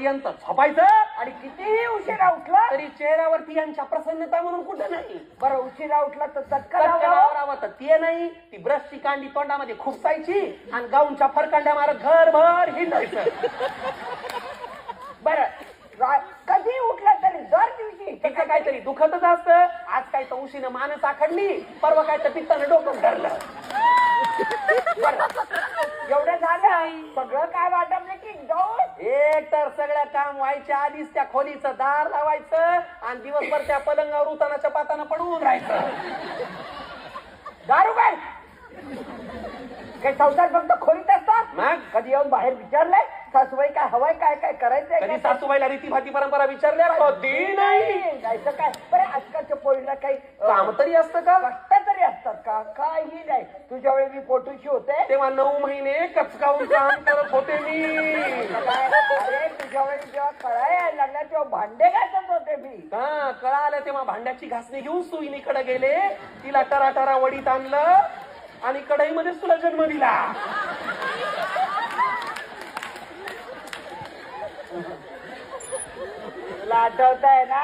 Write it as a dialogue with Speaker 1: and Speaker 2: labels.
Speaker 1: पर्यंत झोपायचं
Speaker 2: आणि कितीही उशिरा उठला
Speaker 1: तरी चेहऱ्यावरती यांच्या प्रसन्नता म्हणून कुठं नाही.
Speaker 2: बरं उशिरा उठला तर
Speaker 1: चटकन आवरावं तर ते नाही. ती ब्रशची कांडी तोंडामध्ये खुपसायची आणि गाऊनच्या फरकांड्या मारत घरभर हिंडायचं.
Speaker 2: बरं कधी उठला तरी दर दिवशी
Speaker 1: तिचं काहीतरी दुखतच असतं. आज काय तर उशीनं मानस आखडली, परवा काय तर पित्तानं डोकं धरलं.
Speaker 2: एवढं झालं सगळं काय वाटपलं की जाऊन
Speaker 1: एक तर सगळं काम व्हायच्या आधीच त्या खोलीचं दार लावायचं आणि दिवसभर त्या पलंगावर उतानाच्या पातानं पडून राहायचं.
Speaker 2: दारू काय काही संसार फक्त खोलीत असतात.
Speaker 1: मग
Speaker 2: कधी येऊन बाहेर विचारलंय सासूबाई काय हवंय काय काय करायचंय
Speaker 1: कधी सासूबाईला रीतीभाती परंपरा विचारल्या कधी नाही.
Speaker 2: जायचं काय बरं आजकालच्या पोरीला काही
Speaker 1: काम तरी असतं का?
Speaker 2: कष्ट तरी असतात का? काही नाही. तुझ्या वेळी मी पोटूशी होते
Speaker 1: तेव्हा 9 महिने कचकावून काम करत होते मी.
Speaker 2: अरे तुझ्या वेळी जेव्हा कळा यायला लागल्या तेव्हा भांडे घासत होते मी.
Speaker 1: हा कळा आल्या तेव्हा भांड्याची घासणी घेऊन सुईनीकडे गेले. तिला टराटरा वडीत आणलं आणि कढईमध्येच तुला जन्म दिला.
Speaker 2: तुला आठवत आहे ना